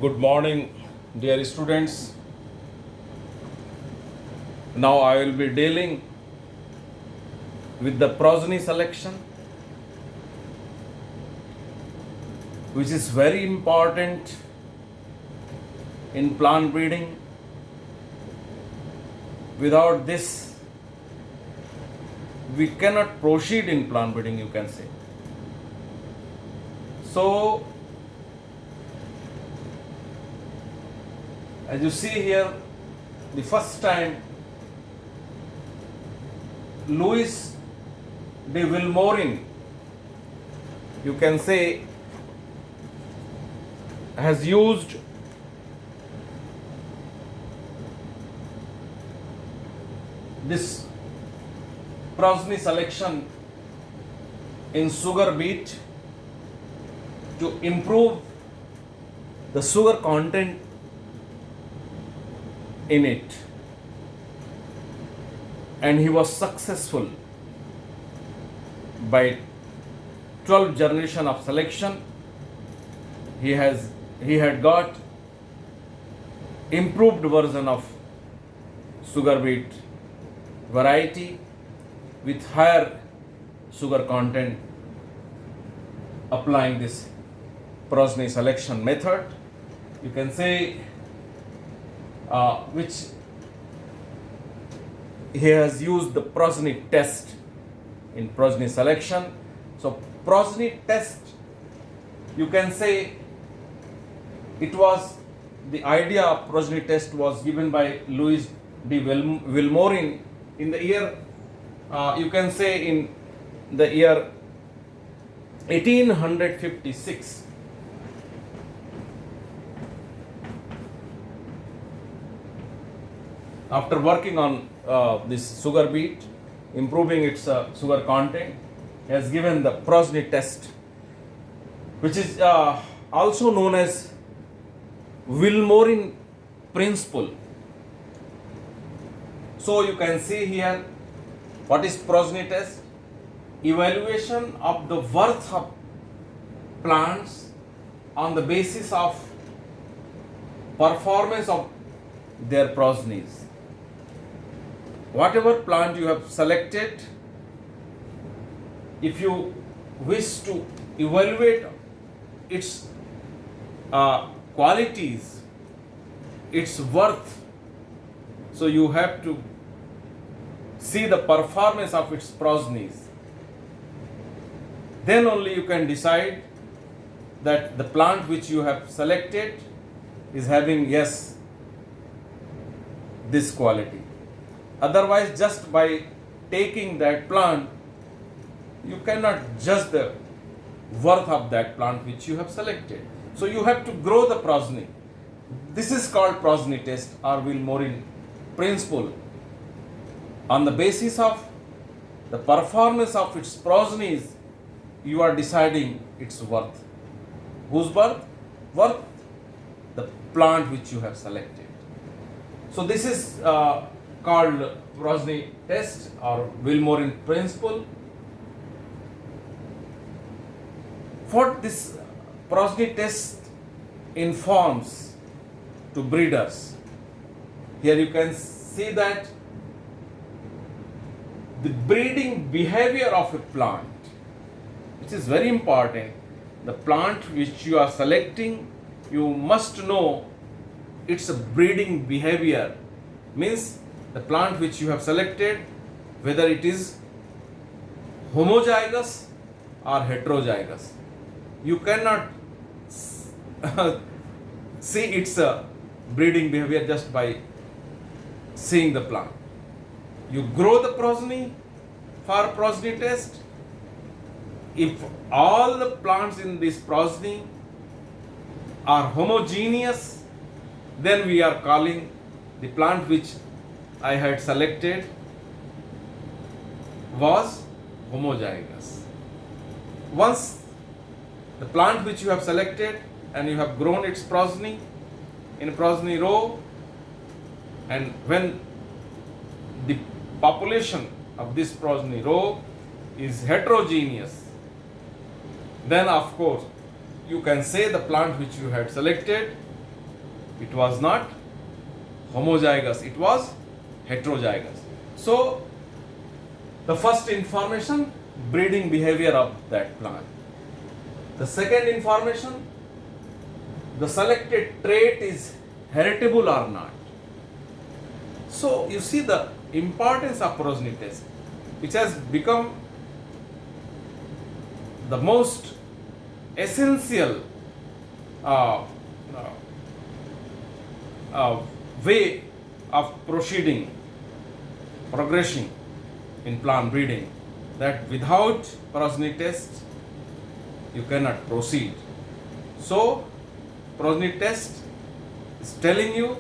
Good morning, dear students. Now I will be dealing with the progeny selection, which is very important in plant breeding. Without this, we cannot proceed in plant breeding, you can say. So, as you see here, the first time Louis de Vilmorin, you can say, has used this progeny selection in sugar beet to improve the sugar content in it, and he was successful by 12 generation of selection. He had got improved version of sugar beet variety with higher sugar content applying this progeny selection method, you can say, which he has used the progeny test in progeny selection. So progeny test, you can say, it was the idea of progeny test was given by Louis de Vilmorin in the year, you can say, in the year 1856. After working on this sugar beet, improving its sugar content, he has given the progeny test, which is also known as Vilmorin principle. So you can see here, what is progeny test? Evaluation of the worth of plants on the basis of performance of their progenies. Whatever plant you have selected, if you wish to evaluate its qualities, its worth, so you have to see the performance of its progenies. Then only you can decide that the plant which you have selected is having, yes, this quality. Otherwise, just by taking that plant, you cannot judge the worth of that plant which you have selected. So you have to grow the progeny. This is called progeny test or Vilmorin principle. On the basis of the performance of its progenies, you are deciding its worth. Whose worth? Worth the plant which you have selected. So this is called progeny test or Vilmorin principle. What this progeny test informs to breeders, here you can see that the breeding behavior of a plant, which is very important. The plant which you are selecting, you must know its breeding behavior. Means the plant which you have selected, whether it is homozygous or heterozygous. You cannot see its breeding behavior just by seeing the plant. You grow the progeny for progeny test. If all the plants in this progeny are homogeneous, then we are calling the plant which I had selected was homozygous. Once the plant which you have selected and you have grown its progeny in progeny row, and when the population of this progeny row is heterogeneous, then of course you can say the plant which you had selected It was not homozygous, it was heterozygous. So, the first information, breeding behavior of that plant. The second information, the selected trait is heritable or not. So, you see the importance of progeny test, which has become the most essential way of progressing in plant breeding, that without progeny test you cannot proceed. So progeny test is telling you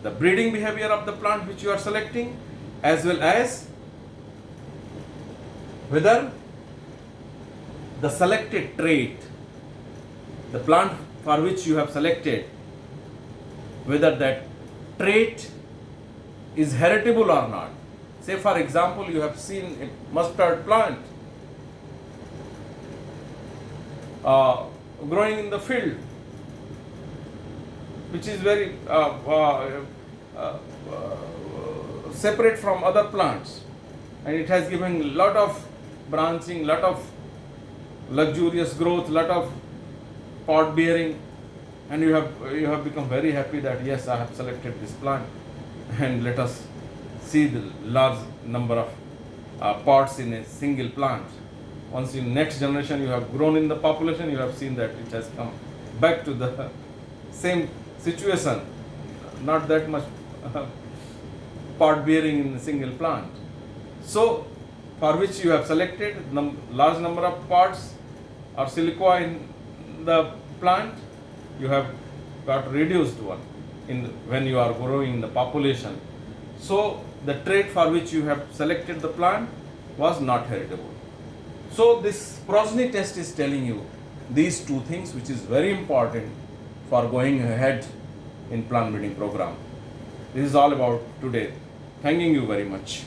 the breeding behavior of the plant which you are selecting, as well as whether the selected trait, the plant for which you have selected, whether that trait is heritable or not. Say for example, you have seen a mustard plant growing in the field, which is very separate from other plants, and it has given lot of branching, lot of luxurious growth, lot of pod bearing, and you have become very happy that yes, I have selected this plant, and let us see the large number of pods in a single plant. Once in next generation you have grown in the population, you have seen that it has come back to the same situation, not that much pod bearing in a single plant. So for which you have selected large number of pods or siliqua in the plant, you have got reduced one when you are growing in the population. So the trait for which you have selected the plant was not heritable. So this progeny test is telling you these two things, which is very important for going ahead in plant breeding program. This is all about today. Thanking you very much.